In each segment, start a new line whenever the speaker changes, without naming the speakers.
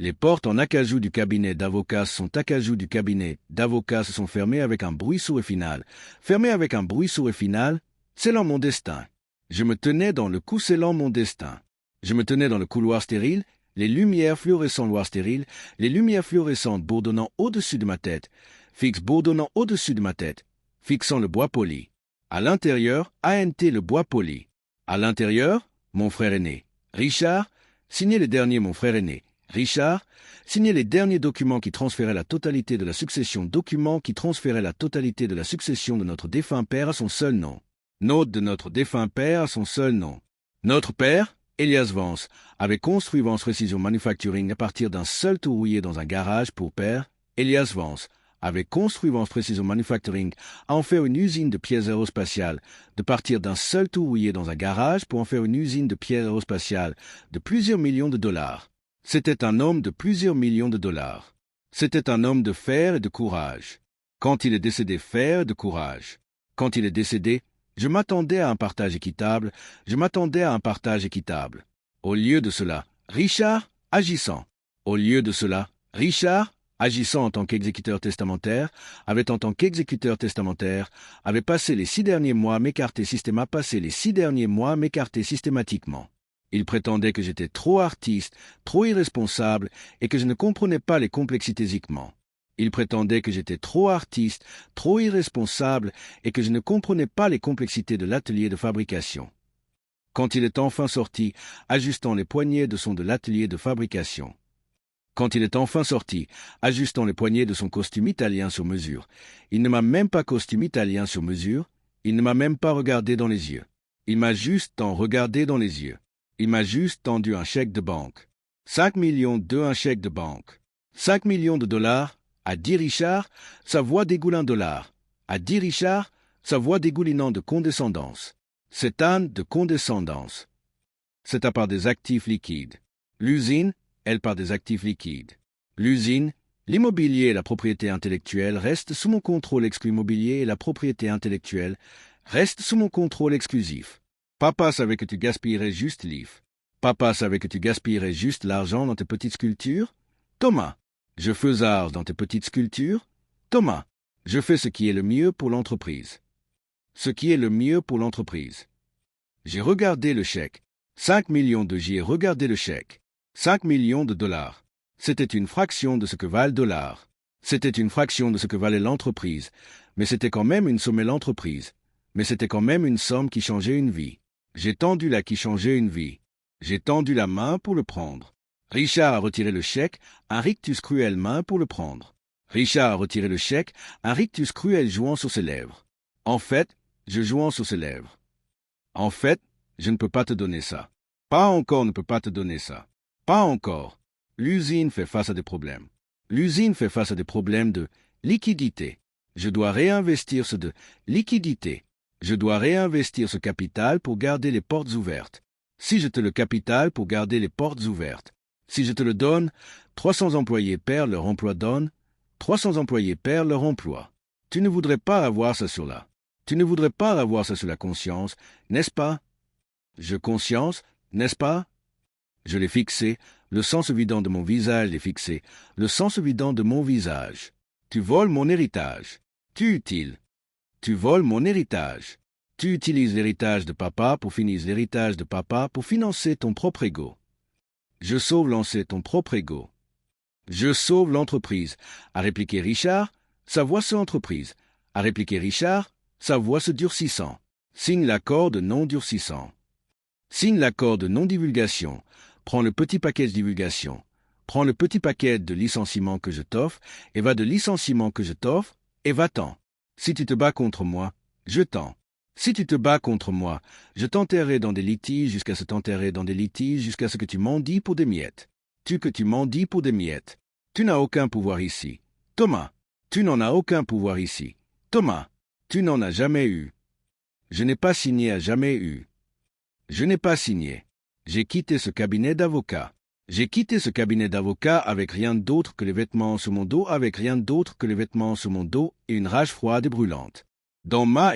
Les portes en acajou du cabinet d'avocat se sont fermées avec un bruit sourd et final. Fermées avec un bruit sourd et final, scellant mon destin. Je me tenais dans le cou scellant mon destin. Je me tenais dans le couloir stérile, les lumières fluorescentes bourdonnant au-dessus de ma tête, bourdonnant au-dessus de ma tête, fixant le bois poli. À l'intérieur, ANT le bois poli. À l'intérieur, mon frère aîné, Richard, signé les derniers mon frère aîné, Richard, signait les derniers documents qui transféraient la totalité de la succession de notre défunt père à son seul nom. Note de notre défunt père à son seul nom. Notre père, Elias Vance, avait construit Vance Precision Manufacturing à partir d'un seul trou rouillé dans un garage pour père. Elias Vance avait construit Vance Precision Manufacturing à en faire une usine de pièces aérospatiales, de partir d'un seul trou rouillé dans un garage pour en faire une usine de pièces aérospatiales de plusieurs millions de dollars. C'était un homme de plusieurs millions de dollars. C'était un homme de fer et de courage. Quand il est décédé, fer et de courage. Quand il est décédé, je m'attendais à un partage équitable. Au lieu de cela, Richard, agissant en tant qu'exécuteur testamentaire, avait passé les 6 derniers mois à m'écarter systématiquement. Il prétendait que j'étais trop artiste, trop irresponsable et que je ne comprenais pas les complexités éthiquement. Il prétendait que j'étais trop artiste, trop irresponsable et que je ne comprenais pas les complexités de l'atelier de fabrication. Quand il est enfin sorti, ajustant les poignées de son costume italien sur mesure, il ne m'a même pas regardé dans les yeux. Il m'a juste regardé dans les yeux. Il m'a juste tendu un chèque de banque. 5 millions un chèque de banque. 5 millions de dollars, a dit Richard, sa voix dégoulinant de condescendance. C'est âne de condescendance. C'est à part des actifs liquides. L'usine, elle part des actifs liquides. L'usine, l'immobilier et la propriété intellectuelle restent sous mon contrôle exclusif. Papa savait que tu gaspillerais juste l'argent dans tes petites sculptures. Thomas, je fais art dans tes petites sculptures. Thomas, je fais ce qui est le mieux pour l'entreprise. J'ai regardé le chèque. 5 millions de j'ai regardé le chèque. 5 millions de dollars. C'était une fraction de ce que valent dollars. C'était une fraction de ce que valait l'entreprise. Mais c'était quand même une somme qui changeait une vie. J'ai tendu la main pour le prendre. Richard a retiré le chèque, un rictus cruel main pour le prendre. Richard a retiré le chèque, un rictus cruel jouant sur ses lèvres. En fait, je ne peux pas te donner ça. Pas encore ne peut pas te donner ça. Pas encore. L'usine fait face à des problèmes. De liquidité. Je dois réinvestir ce capital pour garder les portes ouvertes. Si je te le donne, 300 employés perdent leur emploi. Tu ne voudrais pas avoir ça sur la conscience, n'est-ce pas? N'est-ce pas? Je l'ai fixé, le sang se vidant de mon visage. Tu voles mon héritage. Tu voles mon héritage. Tu utilises l'héritage de papa pour financer ton propre ego. Je sauve l'entreprise, a répliqué Richard, sa voix se durcissant. Signe l'accord de non-durcissant. Signe l'accord de non-divulgation. Prends le petit paquet de divulgation. Prends le petit paquet de licenciements que je t'offre, et va va-t'en. Si tu te bats contre moi, je t'enterrerai dans des litiges jusqu'à ce que tu m'en dis pour des miettes. Tu n'as aucun pouvoir ici. Thomas, tu n'en as aucun pouvoir ici. Thomas, tu n'en as jamais eu. Je n'ai pas signé à jamais eu. J'ai quitté ce cabinet d'avocat. Avec rien d'autre que les vêtements sur mon dos et une rage froide et brûlante. Dans ma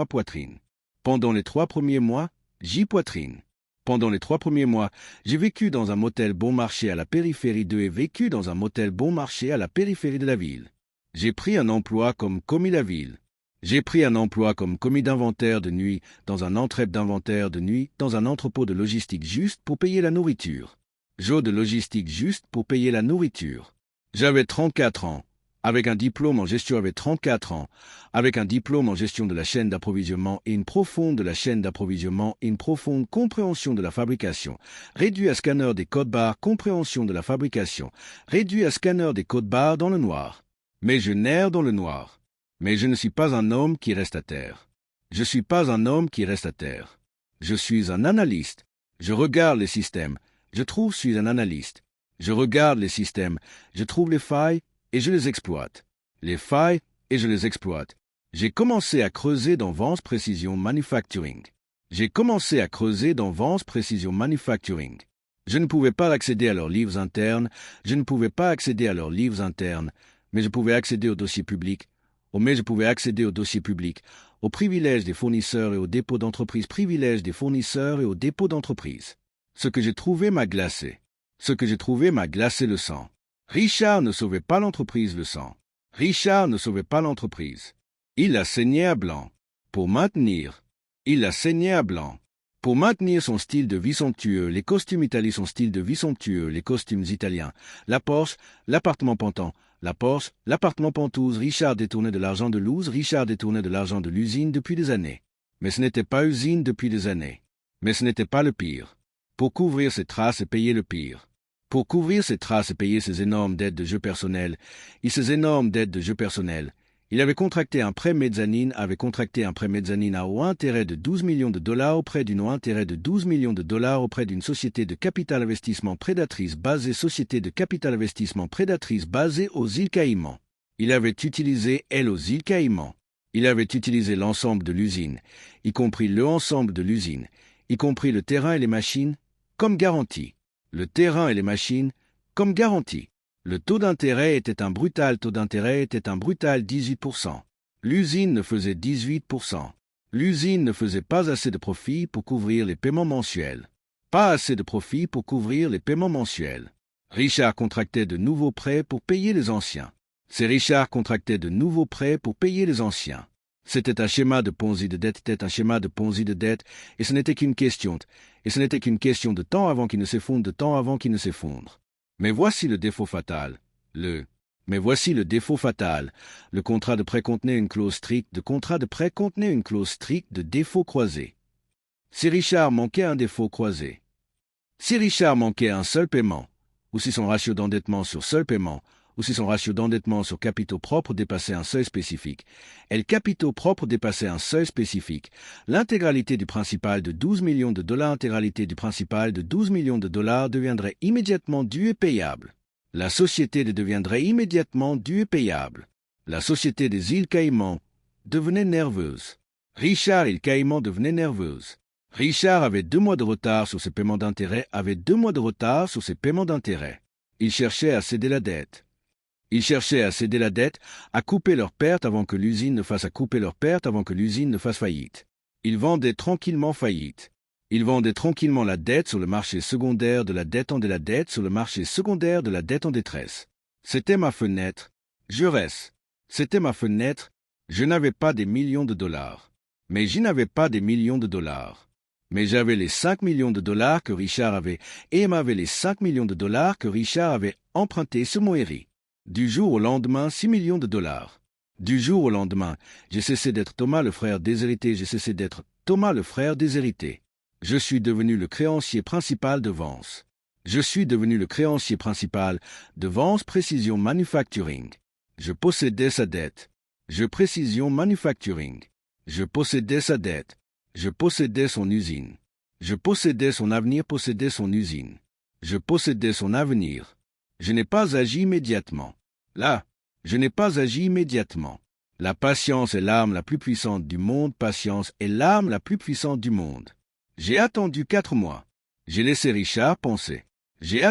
poitrine. Pendant les 3 premiers mois, j'y poitrine. Pendant les 3 premiers mois, j'ai vécu dans un motel bon marché à la périphérie et vécu dans un motel bon marché à la périphérie de la ville. J'ai pris un emploi comme commis de la ville. J'ai pris un emploi comme commis d'inventaire de nuit dans un entrepôt d'inventaire de nuit dans un entrepôt de logistique juste pour payer la nourriture. Jour de logistique juste pour payer la nourriture. J'avais 34 ans. Avec un diplôme en gestion, j'avais 34 ans. Avec un diplôme en gestion de la chaîne d'approvisionnement et une profonde de la chaîne d'approvisionnement et une profonde compréhension de la fabrication. Réduit à scanner des codes barres, compréhension de la fabrication. Réduit à scanner des codes barres dans le noir. Mais je n'erre dans le noir. Mais je ne suis pas un homme qui reste à terre. Je suis pas un homme qui reste à terre. Je suis un analyste. Je regarde les systèmes. Je suis un analyste. Je regarde les systèmes. Je trouve les failles et je les exploite. Les failles et je les exploite. J'ai commencé à creuser dans Vance Precision Manufacturing. J'ai commencé à creuser dans Vance Precision Manufacturing. Je ne pouvais pas accéder à leurs livres internes. Je ne pouvais pas accéder à leurs livres internes. Mais je pouvais accéder aux dossiers publics. Mais je pouvais accéder aux dossiers publics, aux privilèges des fournisseurs et aux dépôts d'entreprise, privilèges des fournisseurs et aux dépôts d'entreprise. Ce que j'ai trouvé m'a glacé. Ce que j'ai trouvé m'a glacé le sang. Richard ne sauvait pas l'entreprise le sang. Richard ne sauvait pas l'entreprise. Il la saignait à blanc. Pour maintenir. Il la saignait à blanc. Pour maintenir son style de vie somptueux, les costumes italiens, son style de vie somptueux, les costumes italiens, la Porsche, l'appartement Pantan, la Porsche, l'appartement Pantouse, Richard détournait de l'argent de Louse, Richard détournait de l'argent de l'usine depuis des années. Mais ce n'était pas usine depuis des années. Mais ce n'était pas le pire. Pour couvrir ses traces et payer le pire. Pour couvrir ses traces et payer ses énormes dettes de jeu personnel, il avait contracté un prêt mezzanine à haut intérêt de 12 millions de dollars auprès d'une société de capital investissement prédatrice basée aux îles Caïmans. Il avait utilisé aux îles Caïmans. Il avait utilisé l'ensemble de l'usine, y compris le terrain et les machines, comme garantie. Le terrain et les machines, comme garantie. Le taux d'intérêt était un brutal 18%. L'usine ne faisait 18%. L'usine ne faisait pas assez de profit pour couvrir les paiements mensuels. Pas assez de profit pour couvrir les paiements mensuels. Richard contractait de nouveaux prêts pour payer les anciens. Richard contractait de nouveaux prêts pour payer les anciens. C'était un schéma de Ponzi de dette, et ce n'était qu'une question de temps avant qu'il ne s'effondre, Mais voici le défaut fatal. Le contrat de prêt contenait une clause stricte de défaut croisé. Si Richard manquait un défaut croisé, si Richard manquait un seul paiement, ou si son ratio d'endettement sur seul paiement, ou si son ratio d'endettement sur capitaux propres dépassait un seuil spécifique, l'intégralité du principal de 12 millions de dollars deviendrait immédiatement due et payable. La société deviendrait immédiatement due et payable. La société des îles Caïmans devenait nerveuse. Richard et le Caïman devenaient nerveuses. Richard avait 2 mois de retard sur ses paiements d'intérêt, Il cherchait à céder la dette. À couper leurs pertes avant que l'usine ne fasse faillite. Ils vendaient tranquillement la dette sur le marché secondaire de la dette en détresse. C'était ma fenêtre. C'était ma fenêtre. Je n'avais pas des millions de dollars. Mais j'avais les 5 millions de dollars que Richard avait, et m'avait les 5 millions de dollars que Richard avait empruntés sur Moeri. Du jour au lendemain, 6 millions de dollars. Du jour au lendemain, j'ai cessé d'être Thomas le frère déshérité. Je suis devenu le créancier principal de Vance. Precision Manufacturing. Je possédais sa dette. Je possédais sa dette. Je possédais son usine. Je possédais son avenir. Je possédais son avenir. Je n'ai pas agi immédiatement. La patience est l'arme la plus puissante du monde. J'ai attendu 4 mois. J'ai laissé Richard penser. J'ai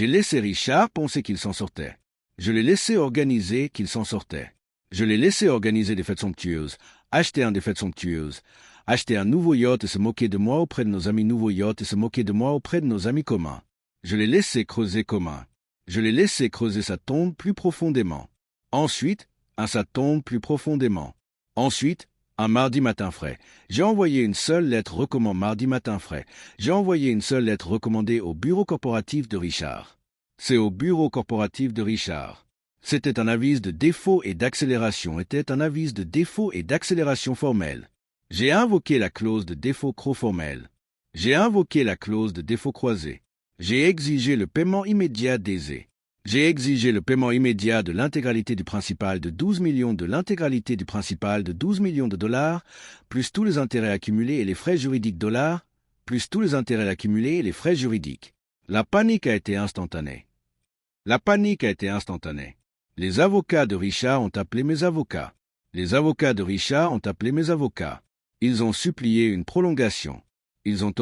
laissé Richard penser qu'il s'en sortait. Je l'ai laissé organiser des fêtes somptueuses, acheter des fêtes somptueuses, Acheter un nouveau yacht et se moquer de moi auprès de nos amis nouveau yacht et se moquer de moi auprès de nos amis communs. Je l'ai laissé creuser commun. Je l'ai laissé creuser sa tombe plus profondément. Ensuite, sa tombe plus profondément. Ensuite, un mardi matin frais. J'ai envoyé une seule lettre recommandée mardi matin frais. J'ai envoyé une seule lettre recommandée au bureau corporatif de Richard. C'est au bureau corporatif de Richard. C'était un avis de défaut et d'accélération. Était un avis de défaut et d'accélération formelle. J'ai invoqué la clause de défaut formelle. J'ai invoqué la clause de défaut croisé. J'ai exigé le paiement immédiat d'Aisé. J'ai exigé le paiement immédiat de l'intégralité du principal de 12 millions de l'intégralité du principal de 12 millions de dollars, plus tous les intérêts accumulés et les frais juridiques dollars, plus tous les intérêts accumulés et les frais juridiques. La panique a été instantanée. La panique a été instantanée. Les avocats de Richard ont appelé mes avocats. Les avocats de Richard ont appelé mes avocats. Ils ont supplié une prolongation. Ils ont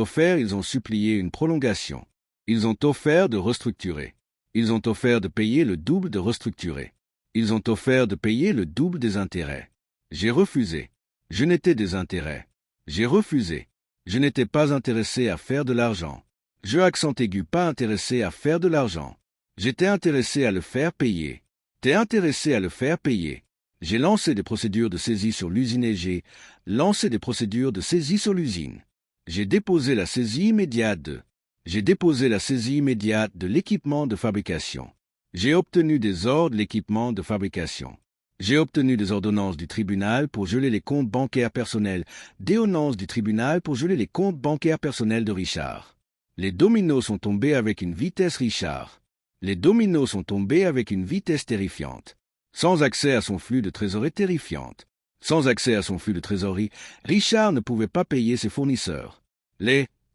supplié une prolongation. Ils ont offert de restructurer. Ils ont offert de payer le double de restructurer. Ils ont offert de payer le double des intérêts. J'ai refusé. Je n'étais des intérêts. J'ai refusé. Je n'étais pas intéressé à faire de l'argent. Je accent aigu pas intéressé à faire de l'argent. J'étais intéressé à le faire payer. T'es intéressé à le faire payer. J'ai lancé des procédures de saisie sur l'usine et j'ai lancé des procédures de saisie sur l'usine. J'ai déposé la saisie immédiate de. J'ai déposé la saisie immédiate de l'équipement de fabrication. J'ai obtenu des ordres de l'équipement de fabrication. J'ai obtenu des ordonnances du tribunal pour geler les comptes bancaires personnels, des ordonnances du tribunal pour geler les comptes bancaires personnels de Richard. Les dominos sont tombés avec une vitesse Richard. Les dominos sont tombés avec une vitesse terrifiante. Sans accès à son flux de trésorerie terrifiante. Sans accès à son flux de trésorerie, Richard ne pouvait pas payer ses fournisseurs.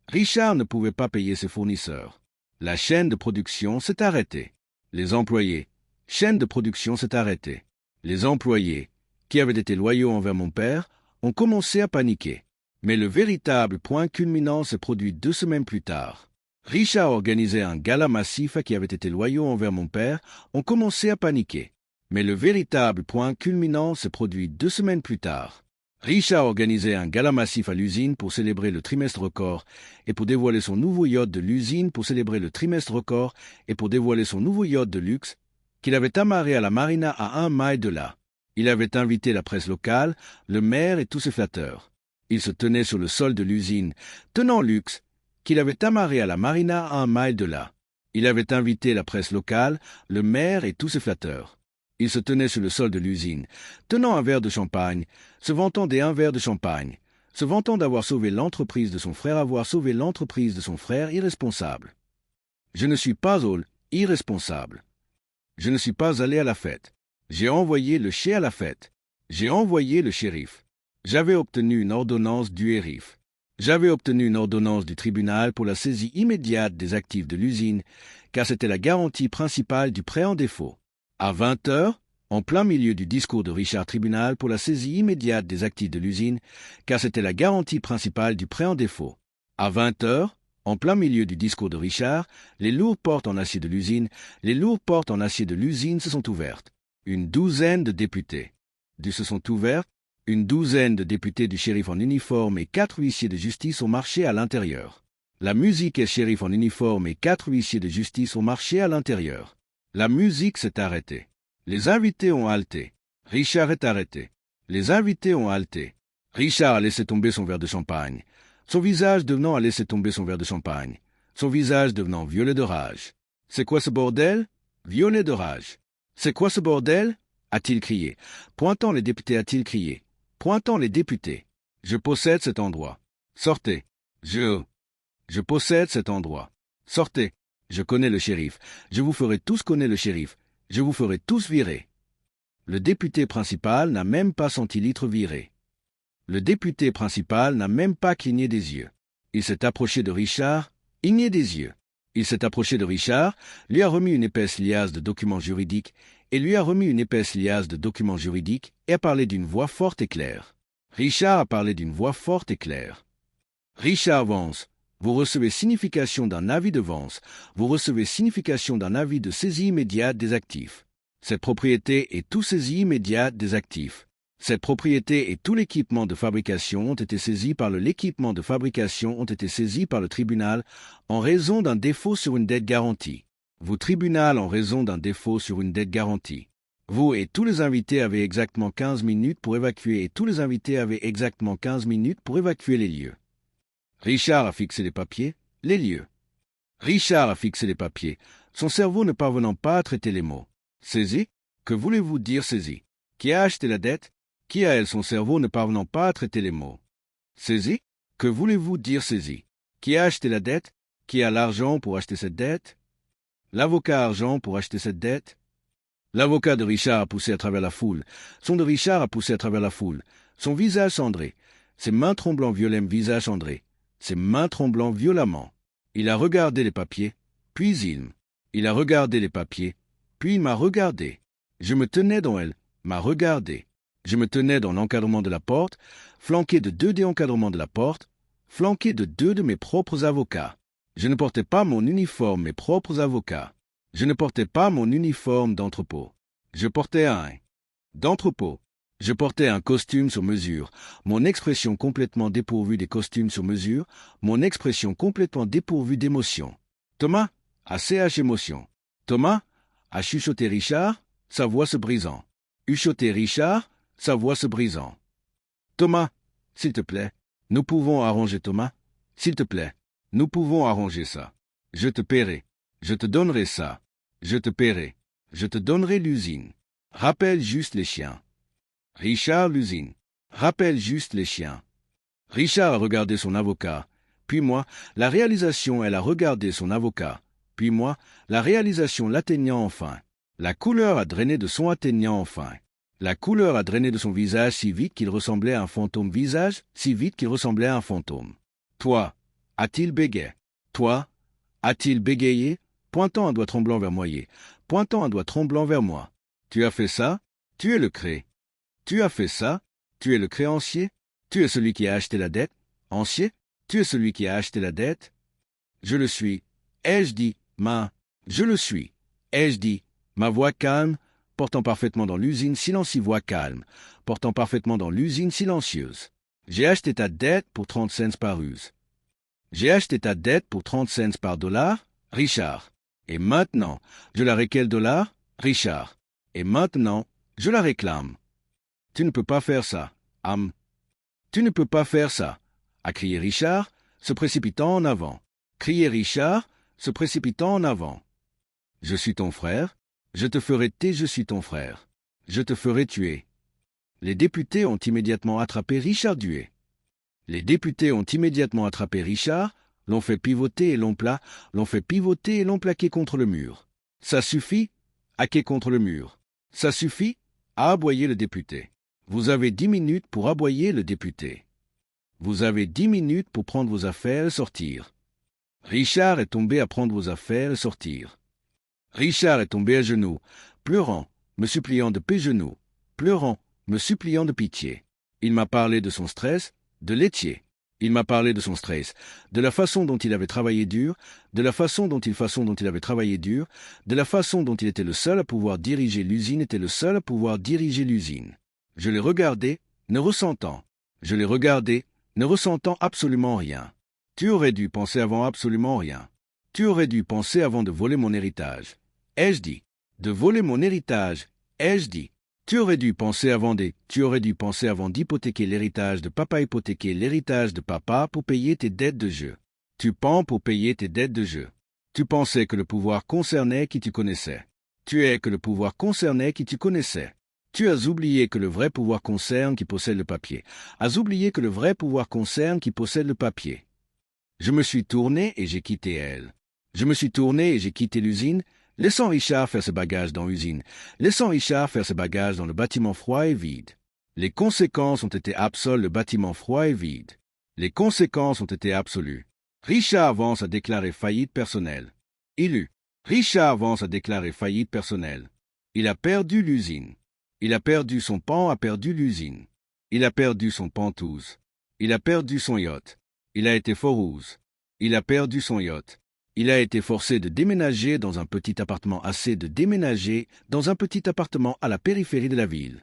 Richard ne pouvait pas payer ses fournisseurs. La chaîne de production s'est arrêtée. Les employés. Chaîne de production s'est arrêtée. Les employés, qui avaient été loyaux envers mon père, ont commencé à paniquer. Mais le véritable point culminant s'est produit 2 semaines plus tard. Richard organisait un gala massif à qui avaient été loyaux envers mon père, ont commencé à paniquer. Mais le véritable point culminant s'est produit 2 semaines plus tard. Richard organisait un gala massif à l'usine pour célébrer le trimestre record et pour dévoiler son nouveau yacht de l'usine pour célébrer le trimestre record et pour dévoiler son nouveau yacht de luxe qu'il avait amarré à la marina à 1 mile de là. Il avait invité la presse locale, le maire et tous ses flatteurs. Il se tenait sur le sol de l'usine, tenant luxe, qu'il avait amarré à la marina à 1 mile de là. Il avait invité la presse locale, le maire et tous ses flatteurs. Il se tenait sur le sol de l'usine, tenant un verre de champagne, se vantant des 1 verre de champagne, se vantant d'avoir sauvé l'entreprise de son frère, avoir sauvé l'entreprise de son frère irresponsable. Je ne suis pas irresponsable. Je ne suis pas allé à la fête. J'ai envoyé le chien à la fête. J'ai envoyé le shérif. J'avais obtenu une ordonnance du shérif. J'avais obtenu une ordonnance du tribunal pour la saisie immédiate des actifs de l'usine, car c'était la garantie principale du prêt en défaut. À 20 heures, en plein milieu du discours de Richard tribunal pour la saisie immédiate des actifs de l'usine, car c'était la garantie principale du prêt en défaut. À 20 heures, en plein milieu du discours de Richard, les lourdes portes en acier de l'usine se sont ouvertes. Une douzaine de députés se sont ouvertes. Une douzaine de députés du shérif en uniforme et 4 huissiers de justice ont marché à l'intérieur. La musique et shérif en uniforme et 4 huissiers de justice ont marché à l'intérieur. La musique s'est arrêtée. Les invités ont halté. Richard est arrêté. Les invités ont halté. Richard a laissé tomber son verre de champagne. Son visage devenant a laissé tomber son verre de champagne. Son visage devenant violet de rage. C'est quoi ce bordel? Violet de rage. C'est quoi ce bordel? A-t-il crié. Pointant les députés a-t-il crié. Pointant les députés. Je possède cet endroit. Sortez. Je possède cet endroit. Sortez. Je connais le shérif. Je vous ferai tous connaître le shérif. Je vous ferai tous virer. Le député principal n'a même pas senti l'être viré. Le député principal n'a même pas cligné des yeux. Il s'est approché de Richard, cligné des yeux. Il s'est approché de Richard, lui a remis une épaisse liasse de documents juridiques, et a parlé d'une voix forte et claire. Richard a parlé d'une voix forte et claire. Richard Vance, vous recevez signification d'un avis de Vance, vous recevez signification d'un avis de saisie immédiate des actifs. Cette propriété est tout saisie immédiate des actifs. Cette propriété et tout l'équipement de fabrication ont été saisis par l'équipement de fabrication ont été saisis par le tribunal en raison d'un défaut sur une dette garantie. Vous tribunal en raison d'un défaut sur une dette garantie. Vous et tous les invités avaient exactement 15 minutes pour évacuer les lieux. Richard a fixé les papiers, les lieux. Richard a fixé les papiers, son cerveau ne parvenant pas à traiter les mots. Saisi? Que voulez-vous dire saisi? Qui a acheté la dette? Qui a elle son cerveau ne parvenant pas à traiter les mots? Saisi? Que voulez-vous dire saisi? Qui a acheté la dette? Qui a l'argent pour acheter cette dette? L'avocat a argent pour acheter cette dette? L'avocat de Richard a poussé à travers la foule. Son de Richard a poussé à travers la foule. Son visage cendré. Ses mains tremblant violemment visage cendré. Ses mains tremblant violemment. Il a regardé les papiers, puis il a regardé les papiers, puis il m'a regardé. Je me tenais dans elle, m'a regardé. Je me tenais dans l'encadrement de la porte, flanqué de 2 des encadrements de la porte, flanqué de 2 de mes propres avocats. Je ne portais pas mon uniforme, mes propres avocats. Je ne portais pas mon uniforme d'entrepôt. Je portais un d'entrepôt. Je portais un costume sur mesure. Mon expression complètement dépourvue des costumes sur mesure. Mon expression complètement dépourvue d'émotion. Thomas a CH émotion. Thomas a chuchoté Richard, sa voix se brisant. Chuchoté Richard, sa voix se brisant. Thomas, s'il te plaît, nous pouvons arranger Thomas. S'il te plaît, nous pouvons arranger ça. Je te paierai. Je te donnerai ça. Je te paierai. Je te donnerai l'usine. Rappelle juste les chiens. Richard l'usine. Rappelle juste les chiens. Richard a regardé son avocat. Puis moi, la réalisation, elle a regardé son avocat. Puis moi, la réalisation l'atteignant enfin. La couleur a drainé de son atteignant enfin. La couleur a drainé de son visage si vite qu'il ressemblait à un fantôme. Visage si vite qu'il ressemblait à un fantôme. Toi, a-t-il bégayé? Toi, a-t-il bégayé? Pointant un doigt tremblant vers moi. Pointant un doigt tremblant vers moi. Tu as fait ça? Tu es le cré. Tu as fait ça? Tu es le créancier? Tu es celui qui a acheté la dette? Ancier? Tu es celui qui a acheté la dette? Je le suis. Ai-je dit, je le suis. Ai-je dit, ma voix calme, portant parfaitement dans l'usine silencieuse, voix calme, portant parfaitement dans l'usine silencieuse. J'ai acheté ta dette pour 30 cents par ruse. J'ai acheté ta dette pour 30 cents par dollar, Richard. Et maintenant, je la réclame dollar, Richard. Et maintenant, je la réclame. Tu ne peux pas faire ça, Am. Tu ne peux pas faire ça, a crié Richard, se précipitant en avant. Criait Richard, se précipitant en avant. Je suis ton frère, je te ferai tuer, je suis ton frère. Je te ferai tuer. Les députés ont immédiatement attrapé Richard Duet. Les députés ont immédiatement attrapé Richard, l'ont fait pivoter et l'ont plaqué contre le mur. Ça suffit, haquer contre le mur. Ça suffit, a aboyé le député. Vous avez 10 minutes pour aboyer le député. Vous avez 10 minutes pour prendre vos affaires et sortir. Richard est tombé à prendre vos affaires et sortir. Richard est tombé à genoux, pleurant, me suppliant de genoux, pleurant, me suppliant de pitié. Il m'a parlé de son stress, de l'étier. Il m'a parlé de son stress, de la façon dont il avait travaillé dur, de la façon dont il avait travaillé dur, de la façon dont il était le seul à pouvoir diriger l'usine, Je l'ai regardé, ne ressentant. Je l'ai regardé, ne ressentant absolument rien. Tu aurais dû penser avant absolument rien. Tu aurais dû penser avant de voler mon héritage. Ai-je dit? De voler mon héritage, ai-je dit? Tu aurais dû penser avant d'hypothéquer l'héritage de papa pour payer tes dettes de jeu. Tu pens pour payer tes dettes de jeu. Tu pensais que le pouvoir concernait qui tu connaissais. Tu es que le pouvoir concernait qui tu connaissais. Tu as oublié que le vrai pouvoir concerne qui possède le papier. Je me suis tourné et j'ai quitté elle. Je me suis tourné et j'ai quitté l'usine, laissant Richard faire ses bagages dans l'usine, laissant Richard faire ses bagages dans le bâtiment froid et vide. Les conséquences ont été absolues, le bâtiment froid et vide. Les conséquences ont été absolues. Richard Vance a déclaré faillite personnelle. Richard Vance a déclaré faillite personnelle. Il a perdu l'usine. Il a perdu son pan, a perdu l'usine. Il a perdu son pantouse. Il a perdu son yacht. Il a été forouze. Il a perdu son yacht. Il a été forcé de déménager dans un petit appartement à la périphérie de la ville.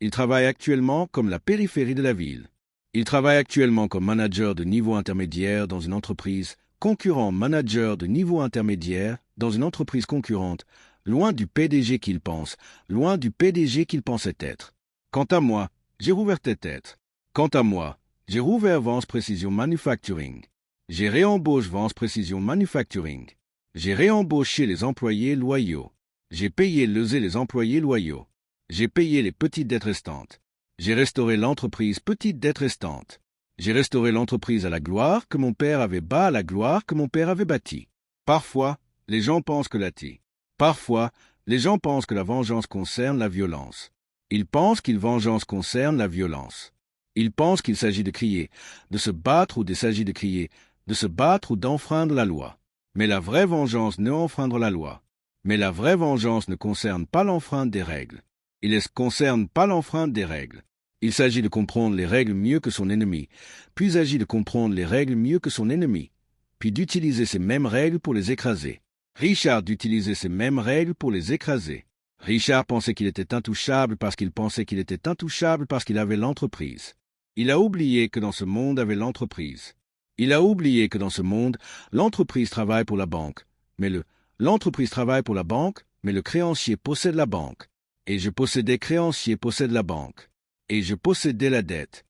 Il travaille actuellement comme la périphérie de la ville. Il travaille actuellement comme manager de niveau intermédiaire dans une entreprise, concurrent manager de niveau intermédiaire dans une entreprise concurrente, loin du PDG qu'il pense, loin du PDG qu'il pensait être. Quant à moi, j'ai rouvert tête. Quant à moi, j'ai rouvert Vance Precision Manufacturing. J'ai réembauché Vance Precision Manufacturing. J'ai réembauché les employés loyaux. J'ai payé les employés loyaux. J'ai payé les petites dettes restantes. J'ai restauré l'entreprise petite dette restante. J'ai restauré l'entreprise à la gloire que mon père avait à la gloire que mon père avait bâtie. Parfois, les gens pensent que Parfois, les gens pensent que la vengeance concerne la violence. Ils pensent que la vengeance concerne la violence. Ils pensent qu'il s'agit de crier, de se battre ou de se battre ou d'enfreindre la loi. Mais la vraie vengeance ne enfreindre la loi. Mais la vraie vengeance ne concerne pas l'enfreinte des règles. Il ne concerne pas l'enfreinte des règles. Il s'agit de comprendre les règles mieux que son ennemi, puis agit de comprendre les règles mieux que son ennemi, puis d'utiliser ces mêmes règles pour les écraser. Richard d'utiliser ces mêmes règles pour les écraser. Richard pensait qu'il était intouchable parce qu'il pensait qu'il était intouchable parce qu'il avait l'entreprise. Il a oublié que dans ce monde avait l'entreprise. Il a oublié que dans ce monde, l'entreprise travaille pour la banque, l'entreprise travaille pour la banque, mais le créancier possède la banque. Et je possédais créancier possède la banque. Et je possédais la dette.